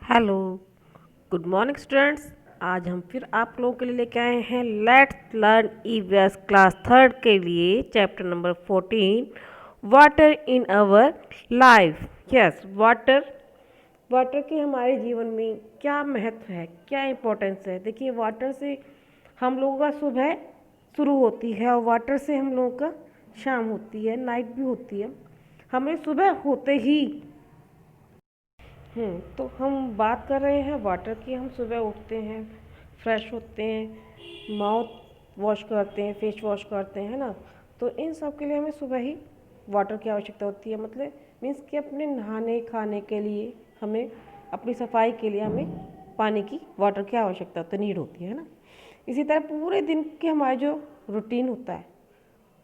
Hello, good morning students. आज हम फिर आप लोगों के लिए लेके आए हैं let's learn EVS class third के लिए chapter number 14 water in our life. Yes, water. Water के हमारे जीवन में क्या महत्व है, क्या इम्पोर्टेंस है। देखिए, वाटर से हम लोगों का सुबह शुरू होती है और वाटर से हम लोगों का शाम होती है, नाइट भी होती है। हमें सुबह होते ही तो हम बात कर रहे हैं वाटर की। हम सुबह उठते हैं, फ्रेश होते हैं, माउथ वॉश करते हैं, फेस वॉश करते हैं, है ना। तो इन सब के लिए हमें सुबह ही वाटर की आवश्यकता होती है। मतलब मीन्स कि अपने नहाने खाने के लिए हमें, अपनी सफाई के लिए हमें पानी की, वाटर की आवश्यकता तो नीड होती है ना। इसी तरह पूरे दिन के हमारे जो रूटीन होता है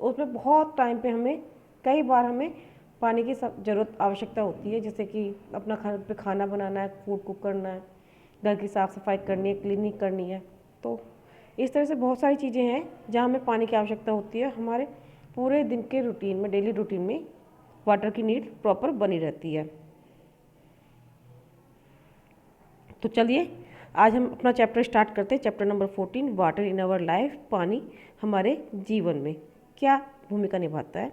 उसमें बहुत टाइम पे हमें, कई बार हमें पानी की सब ज़रूरत आवश्यकता होती है। जैसे कि अपना घर पे खाना बनाना है, फूड कुक करना है, घर की साफ़ सफाई करनी है, क्लीनिंग करनी है। तो इस तरह से बहुत सारी चीज़ें हैं जहाँ हमें पानी की आवश्यकता होती है। हमारे पूरे दिन के रूटीन में, डेली रूटीन में वाटर की नीड प्रॉपर बनी रहती है। तो चलिए आज हम अपना चैप्टर स्टार्ट करते हैं। Chapter number 14 water in our life. पानी हमारे जीवन में क्या भूमिका निभाता है।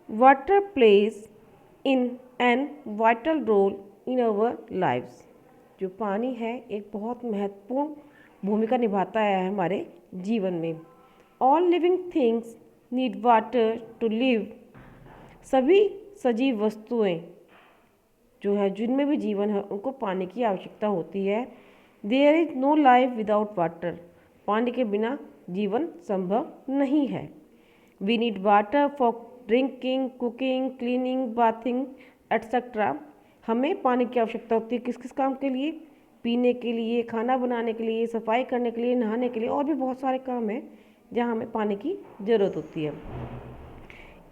Water plays in an vital role in our lives. जो पानी है एक बहुत महत्वपूर्ण भूमिका निभाता है हमारे जीवन में। All living things need water to live. सभी सजीव वस्तुएं जो है, जिनमें भी जीवन है, उनको पानी की आवश्यकता होती है। There is no life without water. पानी के बिना जीवन संभव नहीं है। We need water for drinking, cooking, cleaning, bathing etcetera. हमें पानी की आवश्यकता होती है किस किस काम के लिए? पीने के लिए, खाना बनाने के लिए, सफाई करने के लिए, नहाने के लिए, और भी बहुत सारे काम हैं जहाँ हमें पानी की ज़रूरत होती है।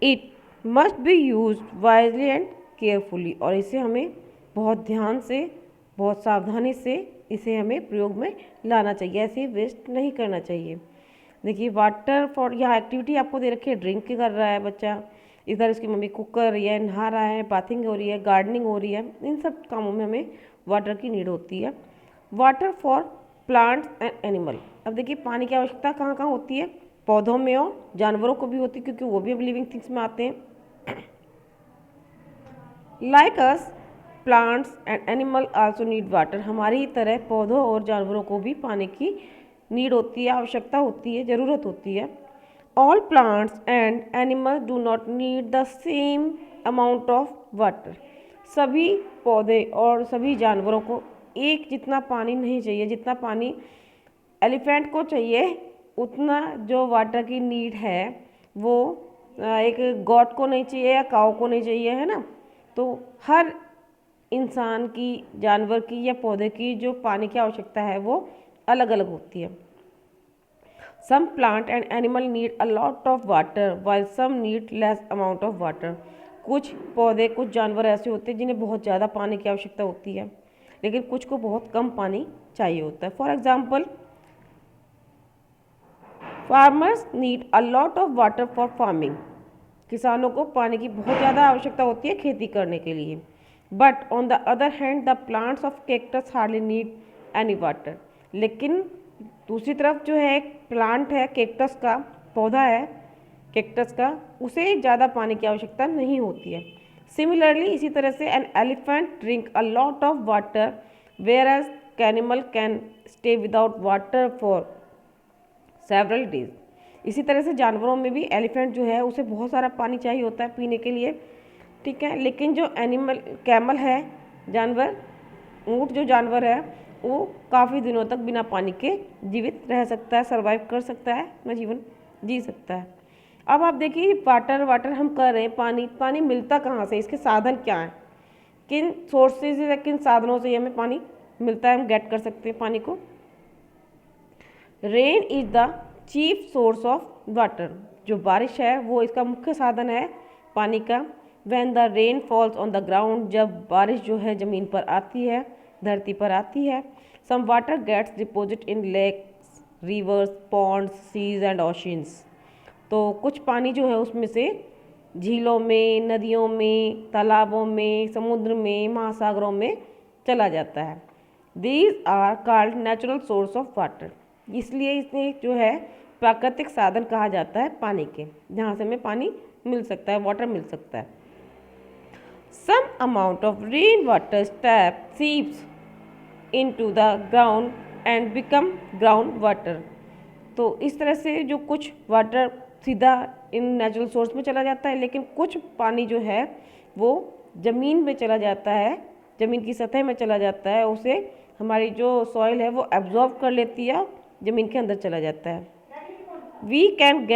It must be use wisely and carefully. और इसे हमें बहुत ध्यान से, बहुत सावधानी से इसे हमें प्रयोग में लाना चाहिए। ऐसे वेस्ट नहीं करना चाहिए। देखिए, वाटर फॉर, यहाँ एक्टिविटी आपको दे रखी है, ड्रिंक कर रहा है बच्चा, इधर उसकी मम्मी कुक कर रही है, नहा रहा है, बाथिंग हो रही है, गार्डनिंग हो रही है। इन सब कामों में हमें वाटर की नीड होती है। Water for plants and animal. अब देखिए, पानी की आवश्यकता कहाँ कहाँ होती है? पौधों में और जानवरों को भी होती है, क्योंकि वो भी अब लिविंग थिंग्स में आते हैं। Like us, plants and animal also need water. हमारी ही तरह पौधों और जानवरों को भी पानी की नीड होती है, आवश्यकता होती है, ज़रूरत होती है। All plants and animal do not need the same amount of water. सभी पौधे और सभी जानवरों को एक जितना पानी नहीं चाहिए। जितना पानी एलिफेंट को चाहिए, उतना जो वाटर की नीड है वो एक गॉट को नहीं चाहिए या काऊ को नहीं चाहिए, है ना। तो हर इंसान की, जानवर की या पौधे की जो पानी की आवश्यकता है वो अलग अलग होती है। Some plant and animal need a lot of water while some need less amount of water. कुछ पौधे, कुछ जानवर ऐसे होते हैं जिन्हें बहुत ज़्यादा पानी की आवश्यकता होती है, लेकिन कुछ को बहुत कम पानी चाहिए होता है। For example, farmers need a lot of water for farming. किसानों को पानी की बहुत ज़्यादा आवश्यकता होती है खेती करने के लिए। But on the other hand the plants of cactus hardly need any water. लेकिन दूसरी तरफ जो है, एक प्लांट है, कैक्टस का पौधा है, कैक्टस का, उसे ज़्यादा पानी की आवश्यकता नहीं होती है। सिमिलरली, इसी तरह से an elephant drink a lot of water whereas camel can stay without water for several days. इसी तरह से जानवरों में भी एलिफेंट जो है उसे बहुत सारा पानी चाहिए होता है पीने के लिए, ठीक है। लेकिन जो एनिमल, कैमल है जानवर, ऊँट जो जानवर है, वो काफ़ी दिनों तक बिना पानी के जीवित रह सकता है, सर्वाइव कर सकता है, अपना जीवन जी सकता है। अब आप देखिए, वाटर वाटर हम कर रहे हैं, पानी पानी मिलता कहाँ से? इसके साधन क्या हैं? किन सोर्सेज या किन साधनों से हमें पानी मिलता है, हम गेट कर सकते हैं पानी को? Rain is the chief source of water. जो बारिश है वो इसका मुख्य साधन है पानी का। When the rain falls on the ground. जब बारिश जो है ज़मीन पर आती है, धरती पर आती है। Some water gets deposit in lakes, rivers, ponds, seas and oceans. तो कुछ पानी जो है उसमें से झीलों में, नदियों में, तालाबों में, समुद्र में, महासागरों में चला जाता है। These are called natural source of water. इसलिए इसे जो है प्राकृतिक साधन कहा जाता है पानी के, जहाँ से हमें पानी मिल सकता है, वाटर मिल सकता है। Some amount of rain water tap seeps into the ground and become ground water. तो इस तरह से जो कुछ वाटर सीधा इन नेचुरल सोर्स में चला जाता है, लेकिन कुछ पानी जो है वो ज़मीन में चला जाता है, ज़मीन की सतह में चला जाता है, उसे हमारी जो सॉइल है वो एब्जॉर्ब कर लेती है, ज़मीन के अंदर चला जाता है। We can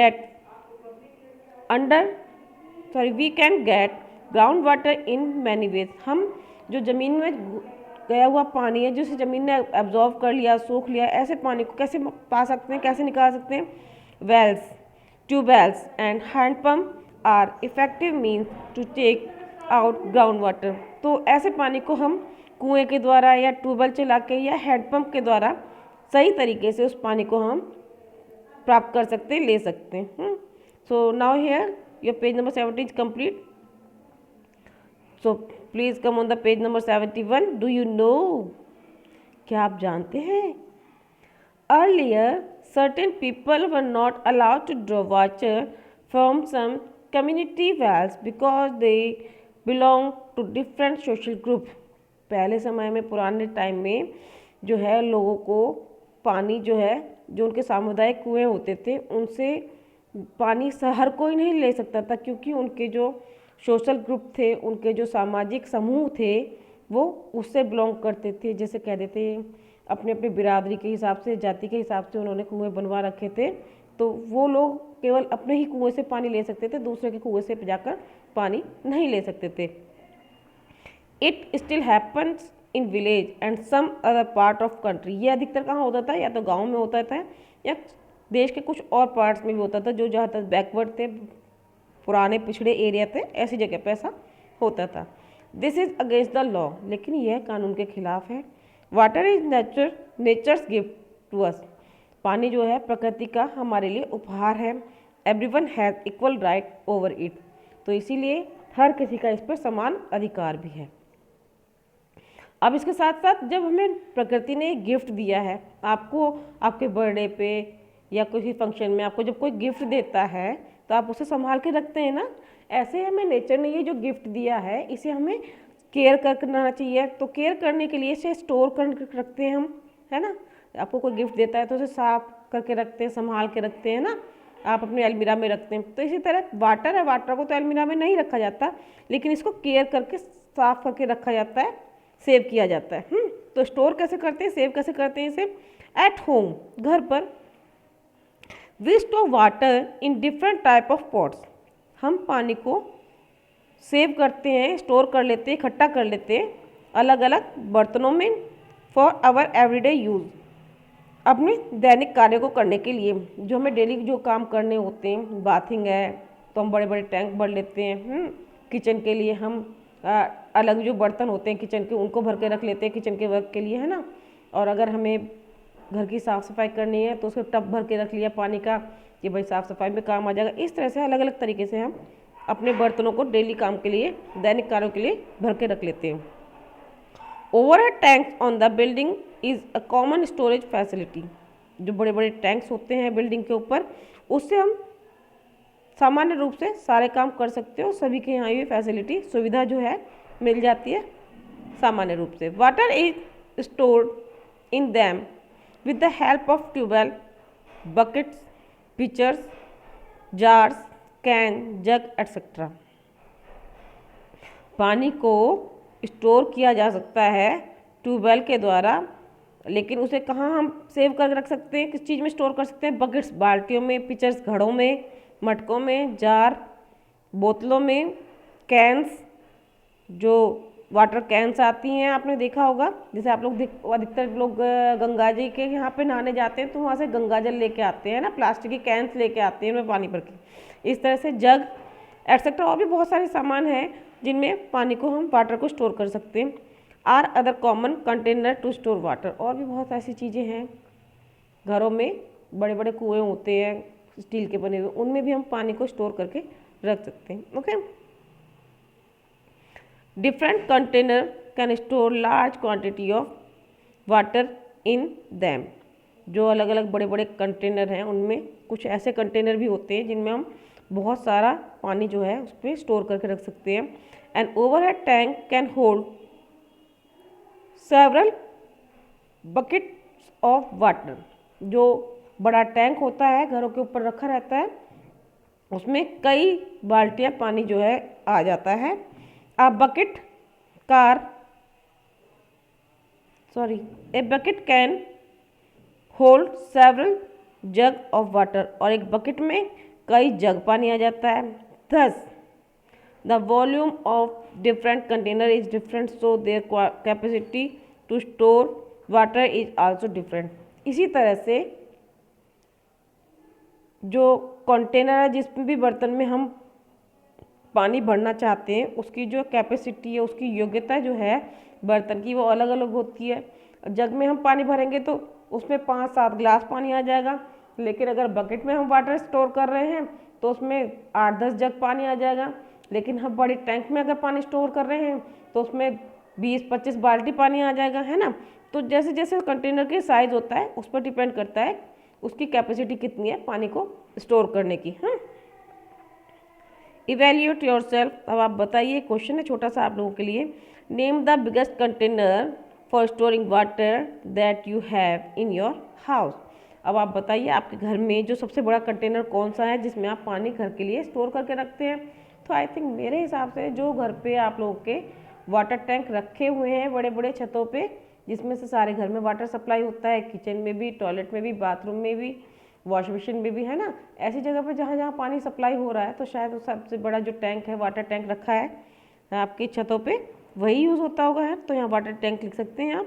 get ground water in many ways. हम जो ज़मीन में गया हुआ पानी है, जिसे ज़मीन ने एब्जॉर्ब कर लिया, सोख लिया, ऐसे पानी को कैसे पा सकते हैं, कैसे निकाल सकते हैं? Wells, tubewells and handpump are effective means to take out ground water. तो ऐसे पानी को हम कुएं के द्वारा या ट्यूबवेल चला के या हैंडपम्प के द्वारा सही तरीके से उस पानी को हम प्राप्त कर सकते हैं, ले सकते हैं। So now here your page number 70 is complete. So please come on the page number 71। Do you no, क्या आप जानते हैं? Earlier certain people were not allowed to draw water from some community wells because they belong to different social group। पहले समय में, पुराने time में जो है लोगों को पानी जो है, जो उनके सामुदायिक कुएं होते थे, उनसे पानी हर कोई नहीं ले सकता था, क्योंकि उनके जो सोशल ग्रुप थे, उनके जो सामाजिक समूह थे, वो उससे बिलोंग करते थे। जैसे कह देते अपने अपने बिरादरी के हिसाब से, जाति के हिसाब से उन्होंने कुएं बनवा रखे थे, तो वो लोग केवल अपने ही कुएं से पानी ले सकते थे, दूसरे के कुएं से जाकर पानी नहीं ले सकते थे। It still happens in village and some other part of country. ये अधिकतर कहाँ होता था? या तो गाँव में होता था, या देश के कुछ और पार्ट्स में भी होता था, जो जहाँ तक बैकवर्ड थे, पुराने पिछड़े एरिया थे, ऐसी जगह पे ऐसा होता था। This is against the law, लेकिन यह कानून के खिलाफ है। Water is nature's gift to us. पानी जो है प्रकृति का हमारे लिए उपहार है। Everyone has equal right over it. तो इसीलिए हर किसी का इस पर समान अधिकार भी है। अब इसके साथ साथ जब हमें प्रकृति ने गिफ्ट दिया है, आपको आपके बर्थडे पे या किसी फंक्शन में आपको जब कोई गिफ्ट देता है तो आप उसे संभाल के रखते हैं ना। ऐसे हमें नेचर ने ये जो गिफ्ट दिया है, इसे हमें केयर करना चाहिए। तो केयर करने के लिए इसे स्टोर कर रखते हैं हम, है ना। आपको कोई गिफ्ट देता है तो उसे साफ करके रखते हैं, संभाल के रखते हैं ना, आप अपने अलमीरा में रखते हैं। तो इसी तरह वाटर है, वाटर को तो अलमीरा में नहीं रखा जाता, लेकिन इसको केयर करके साफ करके रखा जाता है, सेव किया जाता है। तो स्टोर कैसे करते हैं, सेव कैसे करते हैं इसे? एट होम, घर पर we store water in different type of pots. हम पानी को सेव करते हैं, स्टोर कर लेते हैं, इकट्ठा कर लेते हैं अलग अलग बर्तनों में फॉर आवर एवरीडे यूज़। अपने दैनिक कार्य को करने के लिए, जो हमें डेली जो काम करने होते हैं, बाथिंग है तो हम बड़े बड़े टैंक भर लेते हैं। किचन के लिए हम अलग जो बर्तन होते हैं किचन के, उनको भर के रख लेते हैं किचन के वर्क के लिए, है ना। और अगर हमें घर की साफ़ सफाई करनी है तो उसको टब भर के रख लिया पानी का, कि भाई साफ़ सफाई में काम आ जाएगा। इस तरह से अलग अलग तरीके से हम अपने बर्तनों को डेली काम के लिए, दैनिक कार्यों के लिए भर के रख लेते हैं। Overhead tanks on the building is a common storage facility. जो बड़े बड़े टैंक्स होते हैं बिल्डिंग के ऊपर, उससे हम सामान्य रूप से सारे काम कर सकते हो। सभी के यहाँ ये फैसिलिटी, सुविधा जो है मिल जाती है सामान्य रूप से। Water is stored in them with the help of tubewell, buckets, pitchers, jars, can, jug, etc. पानी को स्टोर किया जा सकता है ट्यूबवेल के द्वारा, लेकिन उसे कहाँ हम सेव कर रख सकते हैं, किस चीज़ में स्टोर कर सकते हैं? बकेट्स, बाल्टियों में, पिचर्स, घड़ों में, मटकों में, जार, बोतलों में, कैंस, जो वाटर कैंस आती हैं, आपने देखा होगा। जैसे आप लोग अधिकतर लोग गंगा जी के यहाँ पे नहाने जाते हैं तो वहाँ से गंगा जल लेके आते हैं ना, प्लास्टिक की कैंस लेके आते हैं उनमें पानी भर के। इस तरह से जग एटसेट्रा और भी बहुत सारे सामान हैं जिनमें पानी को हम वाटर को स्टोर कर सकते हैं। Are other common container to store water. और भी बहुत ऐसी चीज़ें हैं, घरों में बड़े बड़े कुएँ होते हैं स्टील के बने हुए, उनमें भी हम पानी को स्टोर करके रख सकते हैं। Okay, different container can store large quantity of water in them. जो अलग अलग बड़े बड़े कंटेनर हैं उनमें कुछ ऐसे कंटेनर भी होते हैं जिनमें हम बहुत सारा पानी जो है उस पर स्टोर करके रख सकते हैं। An overhead tank can hold several buckets of water. जो बड़ा टैंक होता है घरों के ऊपर रखा रहता है उसमें कई बाल्टियाँ पानी जो है आ जाता है। A bucket can hold several jug of water. और एक बकेट में कई जग पानी आ जाता है। Thus the volume of different container is different, so their capacity to store water is also different. इसी तरह से जो कंटेनर है जिसमें भी बर्तन में हम पानी भरना चाहते हैं उसकी जो कैपेसिटी है, उसकी योग्यता जो है बर्तन की, वो अलग अलग होती है। जग में हम पानी भरेंगे तो उसमें 5-7 गिलास पानी आ जाएगा, लेकिन अगर बकेट में हम वाटर स्टोर कर रहे हैं तो उसमें 8-10 जग पानी आ जाएगा। लेकिन हम बड़े टैंक में अगर पानी स्टोर कर रहे हैं तो उसमें 20-25 बाल्टी पानी आ जाएगा, है ना। तो जैसे जैसे कंटेनर के साइज होता है उस पर डिपेंड करता है उसकी कैपेसिटी कितनी है पानी को स्टोर करने की। हाँ, इवेल्यूएट योर सेल्फ। अब आप बताइए, क्वेश्चन है छोटा सा आप लोगों के लिए। Name the biggest container for storing water that you have in your house. अब आप बताइए आपके घर में जो सबसे बड़ा कंटेनर कौन सा है जिसमें आप पानी घर के लिए स्टोर करके रखते हैं। तो आई थिंक मेरे हिसाब से जो घर पे आप लोगों के वाटर टैंक रखे हुए हैं बड़े बड़े छतों पे, जिसमें से सारे घर में वाटर सप्लाई होता है, किचन में भी, टॉयलेट में भी, बाथरूम में भी, वॉश बेसिन में भी, है ना। ऐसी जगह पर जहाँ जहाँ पानी सप्लाई हो रहा है तो शायद वो सबसे बड़ा जो टैंक है, वाटर टैंक रखा है आपकी छतों पे, वही यूज़ होता होगा है। तो यहाँ वाटर टैंक लिख सकते हैं आप।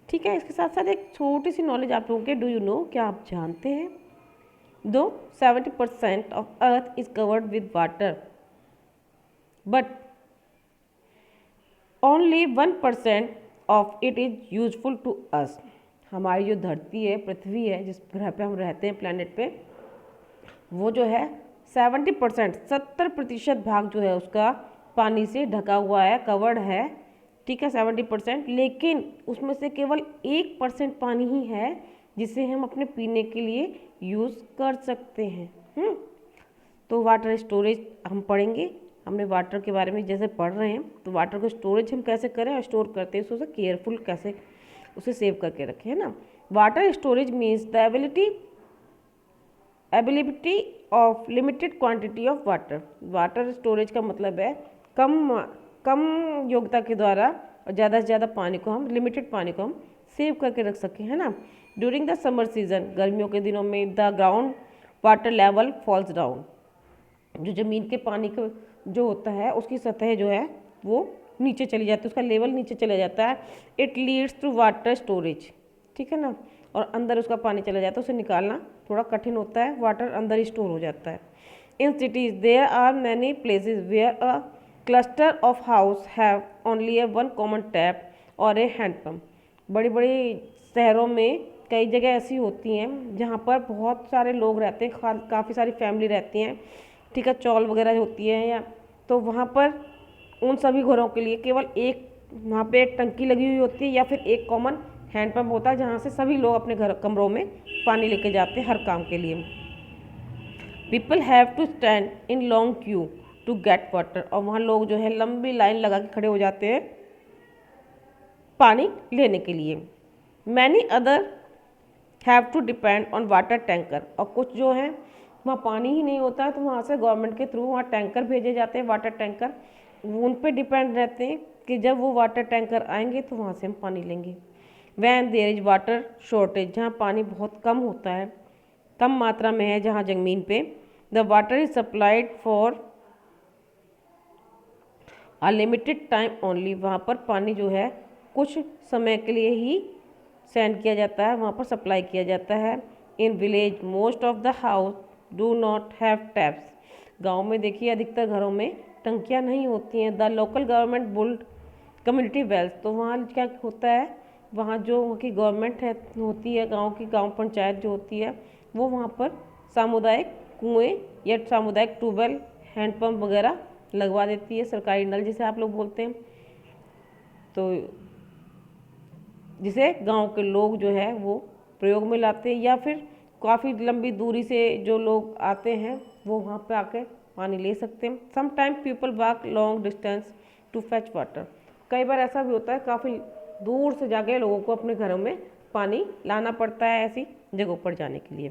ठीक है, इसके साथ साथ एक छोटी सी नॉलेज आप लोगों के, डू यू नो, क्या आप जानते हैं दो 70% of earth is covered with water but only 1% of it is useful to us. हमारी जो धरती है, पृथ्वी है, जिस ग्रह पे हम रहते हैं, प्लैनेट पे, वो जो है 70% भाग जो है उसका पानी से ढका हुआ है, कवर्ड है। ठीक है, 70%, लेकिन उसमें से केवल 1% पानी ही है जिसे हम अपने पीने के लिए यूज़ कर सकते हैं। तो वाटर स्टोरेज हम पढ़ेंगे। हमने वाटर के बारे में जैसे पढ़ रहे हैं तो वाटर को स्टोरेज हम कैसे करें और स्टोर करते हैं उसे केयरफुल कैसे उसे सेव करके रखें, है ना। Water storage means the ability of limited quantity of water. Water storage का मतलब है कम योग्यता के द्वारा और ज़्यादा से ज़्यादा पानी को हम, लिमिटेड पानी को हम सेव करके रख सकें, है ना। ड्यूरिंग द समर सीजन, गर्मियों के दिनों में, the ground water level falls down. जो ज़मीन के पानी का जो होता है उसकी सतह जो है वो नीचे चली जाती है, उसका लेवल नीचे चला जाता है। It leads to water storage, ठीक है ना। और अंदर उसका पानी चला जाता है, उसे निकालना थोड़ा कठिन होता है, वाटर अंदर ही स्टोर हो जाता है। In cities there are many places where a cluster of house have only a one common tap और ए हैंडपम्प। बड़ी बड़ी शहरों में कई जगह ऐसी होती हैं जहाँ पर बहुत सारे लोग रहते हैं, काफ़ी सारी फैमिली रहती हैं, ठीक है, चौल वगैरह होती है, या तो वहाँ पर उन सभी घरों के लिए केवल एक वहाँ पे एक टंकी लगी हुई होती है या फिर एक कॉमन हैंडपम्प होता है जहाँ से सभी लोग अपने घर कमरों में पानी लेके जाते हैं हर काम के लिए। People have to stand in long queue to get water. और वहाँ लोग जो है लंबी लाइन लगा के खड़े हो जाते हैं पानी लेने के लिए। Many other have to depend on water tanker. और कुछ जो है वहाँ पानी ही नहीं होता है तो वहाँ से गवर्नमेंट के थ्रू वहाँ टैंकर भेजे जाते हैं, वाटर टैंकर, वो उन पे डिपेंड रहते हैं कि जब वो वाटर टैंकर आएंगे तो वहाँ से हम पानी लेंगे। When there is water shortage, जहाँ पानी बहुत कम होता है, कम मात्रा में है जहाँ ज़मीन पे, the water is supplied for a limited time only. वहाँ पर पानी जो है कुछ समय के लिए ही सेंड किया जाता है, वहाँ पर सप्लाई किया जाता है। In village most of the house do not have taps. गाँव में देखिए अधिकतर घरों में टंकियाँ नहीं होती हैं। The local government built community wells. तो वहाँ क्या होता है, वहाँ जो वहाँ की गवर्नमेंट है होती है, गांव की गांव पंचायत जो होती है, वो वहाँ पर सामुदायिक कुएं या सामुदायिक ट्यूबवेल हैंडपम्प वगैरह लगवा देती है, सरकारी नल जिसे आप लोग बोलते हैं, तो जिसे गांव के लोग जो है वो प्रयोग में लाते हैं, या फिर काफ़ी लंबी दूरी से जो लोग आते हैं वो वहाँ पे आके पानी ले सकते हैं। Sometime people walk long distance to fetch water. कई बार ऐसा भी होता है काफ़ी दूर से जाके लोगों को अपने घरों में पानी लाना पड़ता है ऐसी जगहों पर जाने के लिए।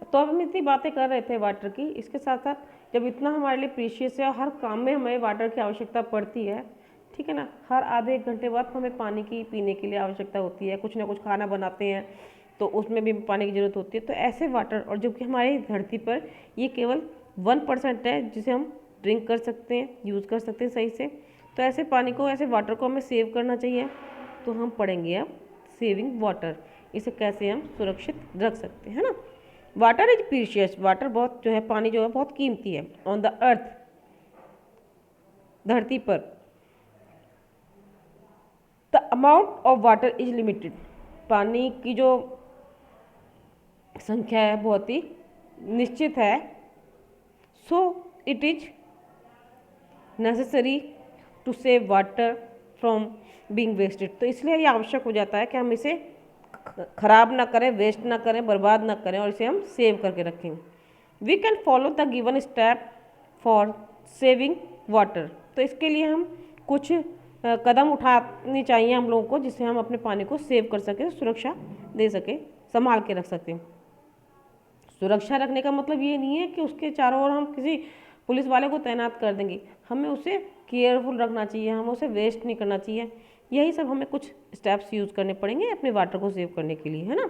तो अब हम इतनी बातें कर रहे थे वाटर की, इसके साथ साथ जब इतना हमारे लिए प्रीशियस है और हर काम में हमें वाटर की आवश्यकता पड़ती है, ठीक है ना, हर आधे एक घंटे बाद हमें पानी की पीने के लिए आवश्यकता होती है, कुछ ना कुछ खाना बनाते हैं तो उसमें भी पानी की ज़रूरत होती है। तो ऐसे वाटर, और जो कि हमारी धरती पर ये केवल 1% है जिसे हम ड्रिंक कर सकते हैं, यूज़ कर सकते हैं सही से। तो ऐसे पानी को, ऐसे वाटर को हमें सेव करना चाहिए। तो हम पढ़ेंगे अब सेविंग वाटर, इसे कैसे हम सुरक्षित रख सकते हैं ना। वाटर इज प्रीशियस, वाटर बहुत जो है, पानी जो है बहुत कीमती है। ऑन द अर्थ, धरती पर, the amount of water is limited, पानी की जो संख्या है बहुत ही निश्चित है। So it is necessary to save water from being wasted. तो इसलिए ये आवश्यक हो जाता है कि हम इसे खराब ना करें, वेस्ट ना करें, बर्बाद ना करें, और इसे हम सेव करके रखें। We can follow the given step for saving water. तो इसके लिए हम कुछ कदम उठानी चाहिए हम लोगों को, जिससे हम अपने पानी को सेव कर सकें, सुरक्षा दे सकें, संभाल के रख सकें। सुरक्षा रखने का मतलब ये नहीं है कि उसके चारों ओर हम किसी पुलिस वाले को तैनात कर देंगे, हमें उसे केयरफुल रखना चाहिए, हमें उसे वेस्ट नहीं करना चाहिए। यही सब हमें कुछ स्टेप्स यूज़ करने पड़ेंगे अपने वाटर को सेव करने के लिए, है ना।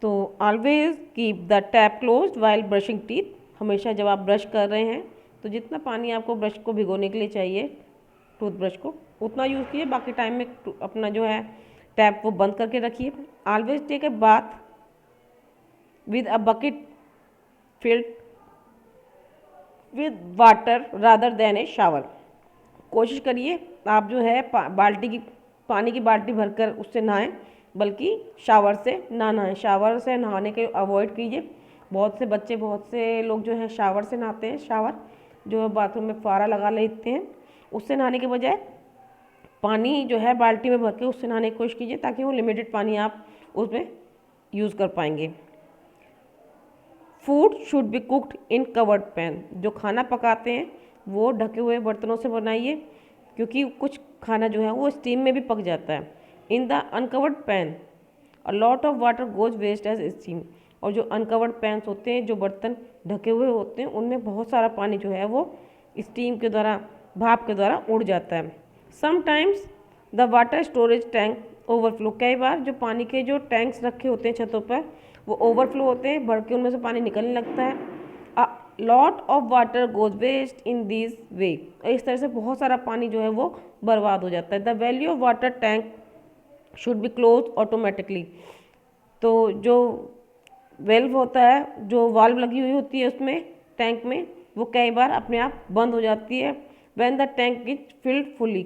तो always keep the tap closed while brushing teeth, हमेशा जब आप ब्रश कर रहे हैं तो जितना पानी आपको ब्रश को भिगोने के लिए चाहिए, टूथब्रश को, उतना यूज़ कीजिए। बाकी टाइम में अपना जो है टैप वो बंद करके रखिए। Always take a bath with a bucket filled with water rather than a shower. कोशिश करिए आप जो है बाल्टी की, पानी की बाल्टी भरकर उससे नहाएं, बल्कि शावर से ना नहाएं। शावर से नहाने के अवॉइड कीजिए। बहुत से बच्चे, बहुत से लोग जो है शावर से नहाते हैं, शावर जो बाथरूम में फुहारा लगा लेते हैं, उससे नहाने के बजाय पानी जो है बाल्टी में भर के उससे नहाने की कोशिश कीजिए, ताकि वो लिमिटेड पानी आप उसमें यूज़ कर पाएंगे। Food should be cooked in covered pan, जो खाना पकाते हैं वो ढके हुए बर्तनों से बनाइए, क्योंकि कुछ खाना जो है वो स्टीम में भी पक जाता है। In the uncovered pan a lot of water goes waste as steam, और जो अनकवर्ड पैन्स होते हैं, जो बर्तन ढके हुए होते हैं, उनमें बहुत सारा पानी जो है वो स्टीम के द्वारा, भाप के द्वारा उड़ जाता है। Sometimes the water storage tank overflow, कई बार जो पानी के जो टैंक्स रखे होते हैं छतों पर वो ओवरफ्लो होते हैं, भर के उनमें से पानी निकलने लगता है। A lot of water goes waste in this way, इस तरह से बहुत सारा पानी जो है वो बर्बाद हो जाता है। The value of water tank should be close automatically, तो जो वेल्व होता है, जो वाल्व लगी हुई होती है उसमें टैंक में, वो कई बार अपने आप बंद हो जाती है। When the tank is filled fully,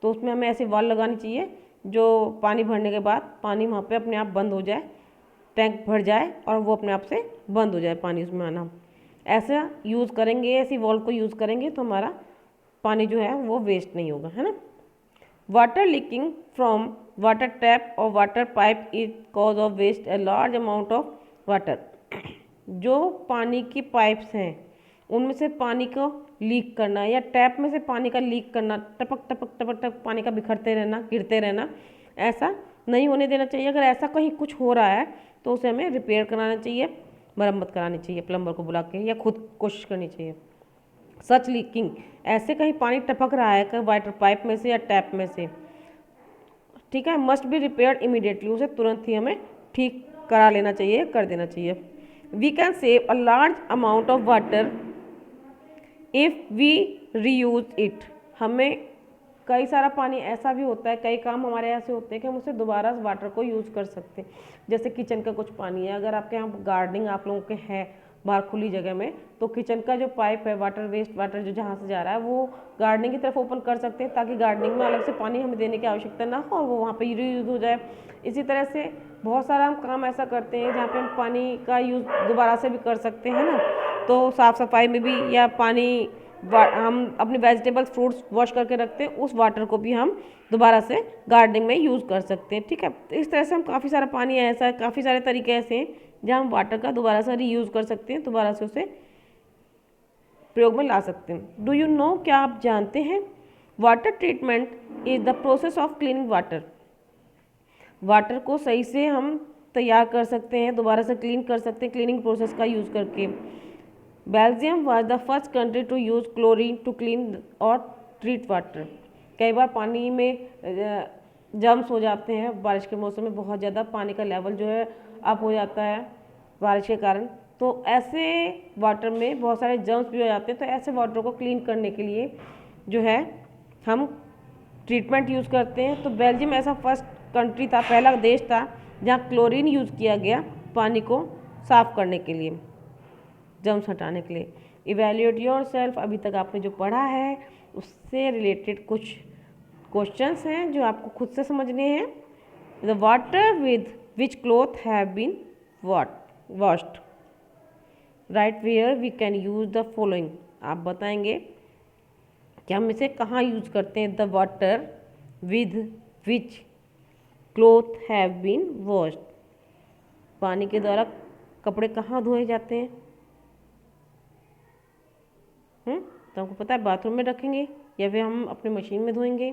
तो उसमें हमें ऐसी वाल्व लगानी चाहिए जो पानी भरने के बाद पानी वहाँ पे अपने आप बंद हो जाए, टैंक भर जाए और वो अपने आप से बंद हो जाए पानी उसमें आना। ऐसा यूज़ करेंगे, ऐसी वाल्व को यूज़ करेंगे तो हमारा पानी जो है वो वेस्ट नहीं होगा, है ना। Water leaking from water tap और water pipe is cause of waste a large amount of water. जो पानी की पाइप्स हैं उनमें से पानी को लीक करना, या टैप में से पानी का लीक करना, टपक टपक टपक टपक पानी का बिखरते रहना, गिरते रहना, ऐसा नहीं होने देना चाहिए। अगर ऐसा कहीं कुछ हो रहा है तो उसे हमें रिपेयर कराना चाहिए, मरम्मत करानी चाहिए प्लम्बर को बुला के, या खुद कोशिश करनी चाहिए। सच लीकिंग, ऐसे कहीं पानी टपक रहा है कहीं वाटर पाइप में से या टैप में से, ठीक है, मस्ट बी रिपेयर्ड इमीडिएटली, उसे तुरंत ही हमें ठीक करा लेना चाहिए, कर देना चाहिए। We can save a large amount of water if we reuse it, हमें कई सारा पानी ऐसा भी होता है, कई काम हमारे ऐसे होते हैं कि हम उसे दोबारा वाटर को यूज़ कर सकते हैं। जैसे किचन का कुछ पानी है, अगर आपके यहाँ गार्डनिंग आप लोगों के है बाहर खुली जगह में, तो किचन का जो पाइप है, वाटर वेस्ट वाटर जो जहाँ से जा रहा है वो गार्डनिंग की तरफ ओपन कर सकते हैं, ताकि गार्डनिंग में अलग से पानी हमें देने की आवश्यकता ना हो और वो वहाँ पर रीयूज हो जाए। इसी तरह से बहुत सारा हम काम ऐसा करते हैं जहाँ पे हम पानी का यूज़ दोबारा से भी कर सकते हैं ना। तो साफ़ सफाई में भी, या पानी हम अपने वेजिटेबल्स फ्रूट्स वॉश करके रखते हैं, उस वाटर को भी हम दोबारा से गार्डनिंग में यूज़ कर सकते हैं। ठीक है, तो इस तरह से हम काफ़ी सारा पानी ऐसा, काफ़ी सारे तरीके ऐसे हैं जहाँ हम वाटर का दोबारा से रीयूज़ कर सकते हैं, दोबारा से उसे प्रयोग में ला सकते हैं। डू यू नो, क्या आप जानते हैं, water treatment is the process of cleaning water. Water को सही से हम तैयार कर सकते हैं, दोबारा से क्लीन कर सकते हैं क्लीनिंग प्रोसेस का यूज़ करके। Belgium was the first country to use chlorine to clean और ट्रीट वाटर। कई बार पानी में जम्स हो जाते हैं, बारिश के मौसम में बहुत ज़्यादा पानी का लेवल जो है अप हो जाता है बारिश के कारण, तो ऐसे वाटर में बहुत सारे जम्स भी हो जाते हैं। तो ऐसे वाटर को क्लीन करने के लिए जो है हम ट्रीटमेंट यूज़ करते हैं। तो बेल्जियम ऐसा फर्स्ट कंट्री था, पहला देश था जहाँ क्लोरीन यूज़ किया गया पानी को साफ़ करने के लिए, जम्स हटाने के लिए। इवैल्यूएट योरसेल्फ, अभी तक आपने जो पढ़ा है उससे रिलेटेड कुछ क्वेश्चंस हैं जो आपको खुद से समझने हैं। The water with which cloth have been washed, right where we can use the following. आप बताएंगे कि हम इसे कहाँ यूज़ करते हैं। The water with which cloth have been washed, पानी के द्वारा कपड़े कहाँ धोए जाते हैं। तो हमको पता है बाथरूम में रखेंगे या फिर हम अपनी मशीन में धोएंगे।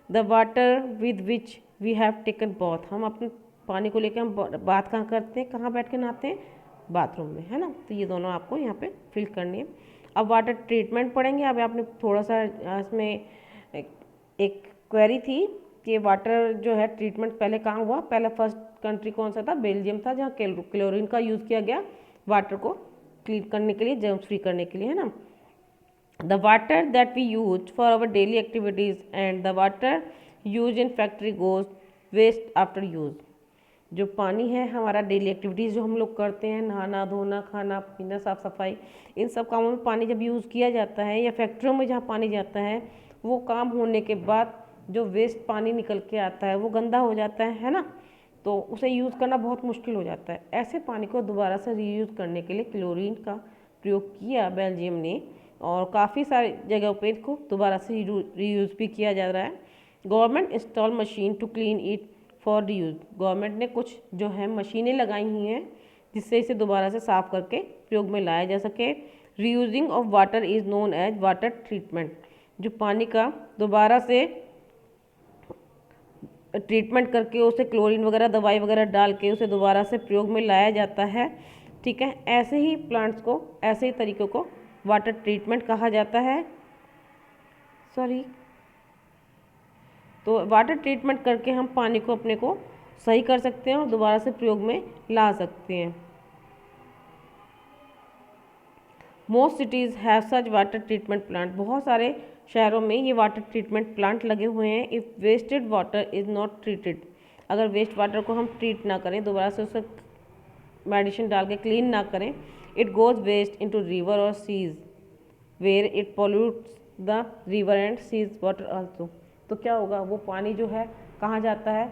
The water with which we have taken bath, हम अपने पानी को लेकर हम बात कहाँ करते हैं, कहाँ बैठ के नहाते हैं, बाथरूम में, है ना। तो ये दोनों आपको यहाँ पे फिल करनी है। अब वाटर ट्रीटमेंट पढ़ेंगे। अब आपने थोड़ा सा इसमें एक क्वेरी थी कि वाटर जो है ट्रीटमेंट पहले कहाँ हुआ। पहला फर्स्ट कंट्री कौन सा था, बेल्जियम था, जहाँ क्लोरीन का यूज़ किया गया वाटर को क्लीन करने के लिए, जर्म्स फ्री करने के लिए, है ना। The water that we use for our daily activities and the water used in factory goes waste after use. जो पानी है हमारा डेली एक्टिविटीज़ जो हम लोग करते हैं, नहाना धोना खाना पीना साफ़ सफाई, इन सब कामों में पानी जब यूज़ किया जाता है, या फैक्ट्रियों में जहाँ पानी जाता है, वो काम होने के बाद जो वेस्ट पानी निकल के आता है वो गंदा हो जाता है ना। तो उसे यूज़ करना बहुत मुश्किल हो जाता है। ऐसे पानी को दोबारा से रीयूज़ करने के लिए क्लोरीन का प्रयोग किया बेल्जियम ने, और काफ़ी सारी जगहों पे इसको दोबारा से रीयूज़ भी किया जा रहा है। Government install machine to clean it for reuse, government ने कुछ जो है मशीनें लगाई हुई हैं जिससे इसे दोबारा से साफ़ करके प्रयोग में लाया जा सके। Reusing of water is known as water treatment, जो पानी का दोबारा से ट्रीटमेंट करके उसे क्लोरीन वगैरह दवाई वगैरह डाल के उसे दोबारा से प्रयोग में लाया जाता है। ठीक है, ऐसे ही प्लांट्स को, ऐसे ही तरीक़ों को वाटर ट्रीटमेंट कहा जाता है। तो वाटर ट्रीटमेंट करके हम पानी को अपने को सही कर सकते हैं और दोबारा से प्रयोग में ला सकते हैं। Most cities have such water treatment plant, बहुत सारे शहरों में ये वाटर ट्रीटमेंट प्लांट लगे हुए हैं। If wasted water is not treated, अगर वेस्ट वाटर को हम ट्रीट ना करें, दोबारा से उसे मेडिसिन डाल के क्लीन ना करें, it goes waste into river और seas where it pollutes the river and seas water also. तो क्या होगा, वो पानी जो है कहाँ जाता है,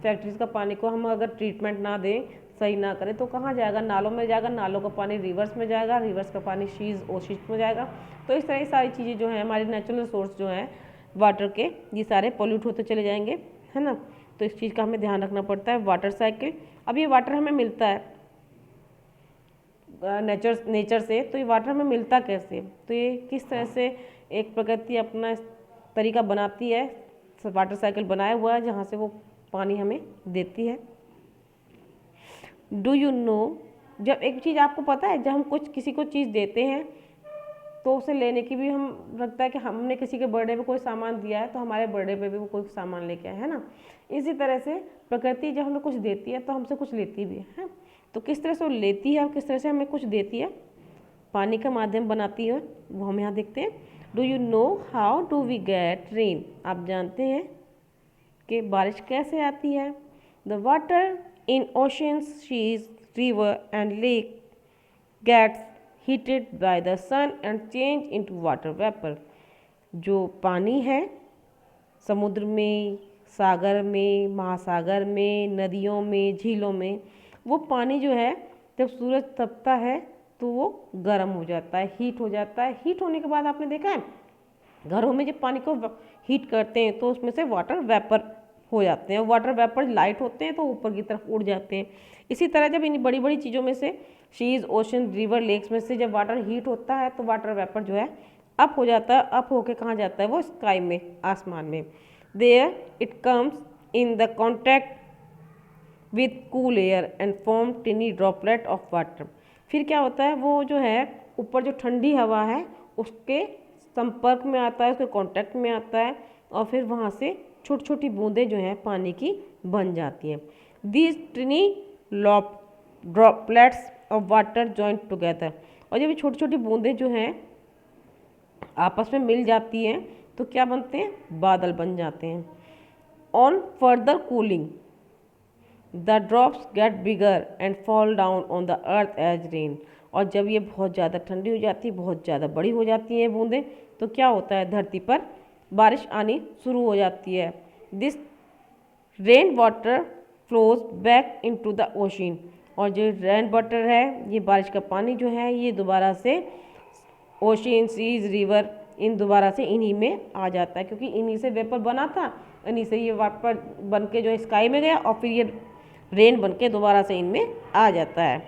फैक्ट्रीज का पानी को हम अगर ट्रीटमेंट ना दें, सही ना करें, तो कहाँ जाएगा, नालों में जाएगा, नालों का पानी रिवर्स में जाएगा, रिवर्स का पानी सीज ओशिश में जाएगा। तो इस तरह की सारी चीज़ें जो हैं, हमारे नेचुरल रिसोर्स जो हैं वाटर के, ये सारे पोल्यूट होते चले जाएंगे, है ना। तो इस चीज़ का हमें ध्यान रखना पड़ता है। वाटर साइकिल, अब ये वाटर हमें मिलता है नेचर से, तो ये वाटर हमें मिलता कैसे, तो ये किस तरह से एक प्रकृति अपना तरीका बनाती है, वाटर साइकिल बनाया हुआ है जहाँ से वो पानी हमें देती है। डू यू नो, जब एक चीज़ आपको पता है, जब हम कुछ किसी को चीज़ देते हैं तो उसे लेने की भी हम रखता है कि हमने किसी के बर्थडे पे कोई सामान दिया है तो हमारे बर्थडे पे भी वो कोई सामान लेके आए, है ना। इसी तरह से प्रकृति जब हमें कुछ देती है तो हमसे कुछ लेती भी है। तो किस तरह से वो लेती है और किस तरह से हमें कुछ देती है, पानी का माध्यम बनाती है, वो हम यहाँ देखते हैं। Do you know how do we get rain, आप जानते हैं कि बारिश कैसे आती है। The water in oceans, seas, river and lake gets heated by the sun and change into water vapour, जो पानी है समुद्र में, सागर में, महासागर में, नदियों में, झीलों में, वो पानी जो है जब सूरज तपता है तो वो गर्म हो जाता है, हीट हो जाता है। हीट होने के बाद आपने देखा है घरों में जब पानी को हीट करते हैं तो उसमें से वाटर वेपर हो जाते हैं। वाटर वेपर लाइट होते हैं तो ऊपर की तरफ उड़ जाते हैं। इसी तरह जब इन बड़ी बड़ी चीज़ों में से सीज, ओशन, रिवर, लेक्स में से जब वाटर हीट होता है तो वाटर वेपर जो है अप हो जाता है। अप होके कहाँ जाता है वो? स्काई में, आसमान में। There it comes in the contact with cool air and form tiny droplet of water. फिर क्या होता है, वो जो है ऊपर जो ठंडी हवा है उसके संपर्क में आता है, उसके कांटेक्ट में आता है और फिर वहाँ से छोटी छोटी बूंदें जो हैं पानी की बन जाती हैं। These टिनी droplets of water join together. और जब ये छोटी छोटी बूंदें जो हैं आपस में मिल जाती हैं तो क्या बनते हैं? बादल बन जाते हैं। On further cooling the drops get bigger and fall down on the earth as rain. और जब ये बहुत ज़्यादा ठंडी हो जाती है, बहुत ज़्यादा बड़ी हो जाती हैं बूंदें, तो क्या होता है? धरती पर बारिश आनी शुरू हो जाती है। This rain water flows back into the ocean. और जो रेन वाटर है, ये बारिश का पानी जो है, ये दोबारा से ओशन, सीज, रिवर, इन दोबारा से इन्हीं में आ जाता है, क्योंकि इन्हीं से वेपर बना था, इन्हीं से ये वाटर बन के जो स्काई में गया और फिर ये रेन बन के दोबारा से इनमें आ जाता है।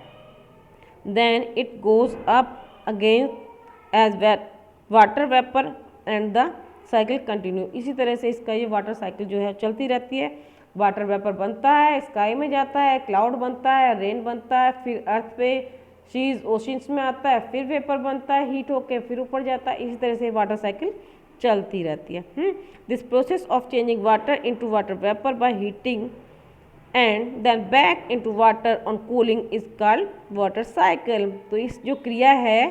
Then it goes up again as water vapour and the cycle continue. इसी तरह से इसका ये वाटर साइकिल जो है चलती रहती है। वाटर वेपर बनता है, स्काई में जाता है, क्लाउड बनता है, रेन बनता है, फिर अर्थ पे सीज, ओशंस में आता है, फिर वेपर बनता है, हीट होके फिर ऊपर जाता है। इसी तरह से वाटर साइकिल चलती रहती है। This process of changing water into water vapour by heating and then back into water on cooling is called water cycle. तो इस जो क्रिया है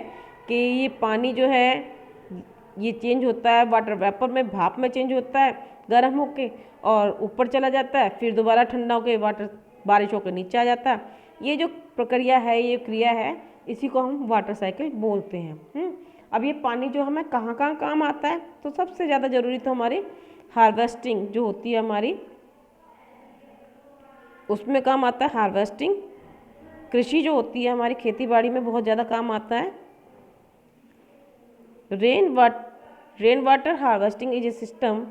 कि ये पानी जो है ये चेंज होता है, वाटर वेपर में, भाप में चेंज होता है गर्म होके और ऊपर चला जाता है, फिर दोबारा ठंडा होके वाटर बारिश होकर नीचे आ जाता है। ये जो प्रक्रिया है, ये क्रिया है, इसी को हम वाटर साइकिल बोलते हैं। अब ये पानी जो हमें कहाँ कहाँ काम आता है, तो सबसे ज़्यादा ज़रूरी तो हमारी हार्वेस्टिंग जो होती है हमारी, उसमें काम आता है। हार्वेस्टिंग कृषि जो होती है हमारी, खेती बाड़ी में बहुत ज़्यादा काम आता है। Rain water harvesting is a system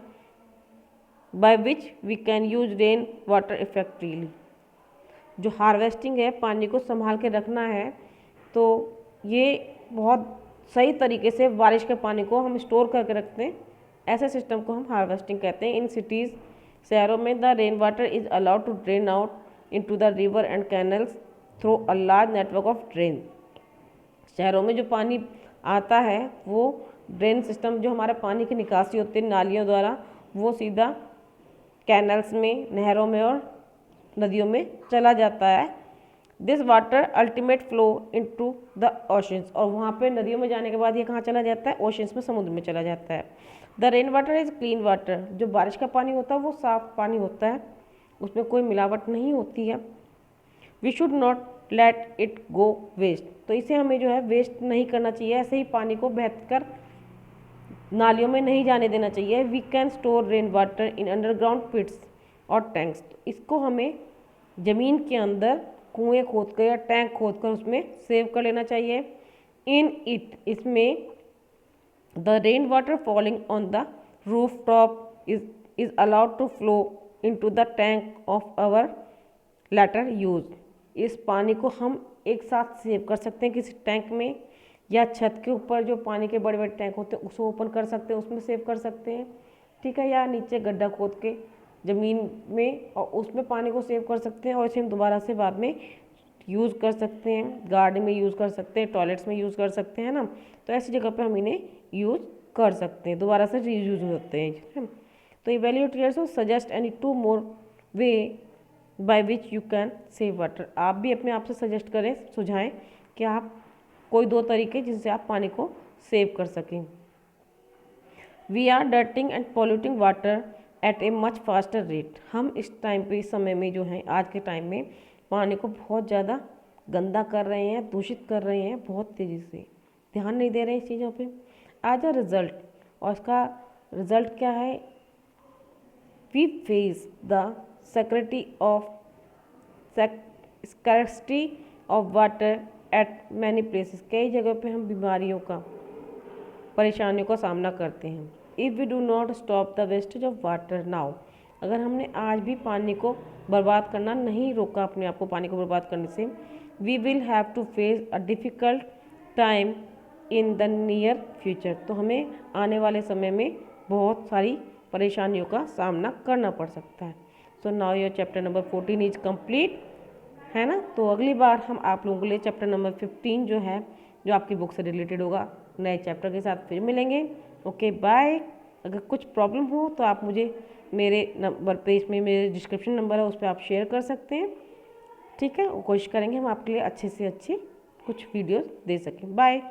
by which we can use rain water effectively. जो हार्वेस्टिंग है, पानी को संभाल के रखना है, तो ये बहुत सही तरीके से बारिश के पानी को हम स्टोर करके रखते हैं। ऐसे सिस्टम को हम हार्वेस्टिंग कहते हैं। इन सिटीज़, शहरों में the rain water is allowed to drain out into the river and canals through a large network of drain. शहरों में जो पानी आता है वो ड्रेन सिस्टम, जो हमारे पानी की निकासी होती है नालियों द्वारा, वो सीधा कैनल्स में, नहरों में और नदियों में चला जाता है। This water ultimate flow into the oceans. और वहाँ पे नदियों में जाने के बाद ये कहाँ चला जाता है? ओशंस में, समुद्र में चला जाता है। The rain water is clean water. जो बारिश का पानी होता है वो साफ पानी होता है, उसमें कोई मिलावट नहीं होती है। We should not let it go waste. तो इसे हमें जो है वेस्ट नहीं करना चाहिए, ऐसे ही पानी को बहकर नालियों में नहीं जाने देना चाहिए। We can store rain water in underground pits और टैंक्स। तो इसको हमें ज़मीन के अंदर कुएँ खोद कर या टैंक खोद कर उसमें सेव कर लेना चाहिए। इन इट, इसमें the rain water falling on the roof top is allowed to flow into the tank of our later use. इस पानी को हम एक साथ सेव कर सकते हैं किसी टैंक में, या छत के ऊपर जो पानी के बड़े बड़े टैंक होते हैं उसको ओपन कर सकते हैं, उसमें सेव कर सकते हैं, ठीक है, या नीचे गड्ढा खोद के ज़मीन में और उसमें पानी को सेव कर सकते हैं और इसे हम दोबारा से बाद में यूज़ कर सकते हैं। गार्डन में यूज़ कर सकते हैं, टॉयलेट्स में यूज़ कर सकते हैं ना। तो ऐसी जगह पे हम इन्हें यूज़ कर सकते हैं, दोबारा से रीयूज होते हैं। तो evaluators suggest any 2 more way by which you can save water. आप भी अपने आप से सजेस्ट करें, सुझाएं कि आप कोई 2 तरीके जिनसे आप पानी को सेव कर सकें। We are dirting and polluting water at a much faster rate. हम इस टाइम पे, इस समय में जो है, आज के टाइम में पानी को बहुत ज़्यादा गंदा कर रहे हैं, दूषित कर रहे हैं, बहुत तेज़ी से ध्यान नहीं दे रहे हैं इस चीज़ों पे। एज अ रिज़ल्ट, और इसका रिज़ल्ट क्या है? We face the scarcity of water at many places, कई जगहों पे हम बीमारियों का, परेशानियों का सामना करते हैं। If we do not stop the wastage of water now, अगर हमने आज भी पानी को बर्बाद करना नहीं रोका, अपने आप को पानी को बर्बाद करने से, we will have to face a difficult time in the near future, तो हमें आने वाले समय में बहुत सारी परेशानियों का सामना करना पड़ सकता है। So now your chapter number 14 is complete, है ना। तो अगली बार हम आप लोगों के लिए चैप्टर नंबर 15 जो है, जो आपकी बुक से रिलेटेड होगा, नए चैप्टर के साथ फिर मिलेंगे। Okay bye. अगर कुछ प्रॉब्लम हो तो आप मुझे मेरे नंबर पेज में, मेरे डिस्क्रिप्शन नंबर है उस पर आप शेयर कर सकते हैं, ठीक है। कोशिश करेंगे हम आपके लिए अच्छे से अच्छे कुछ वीडियोस दे सकें। बाय।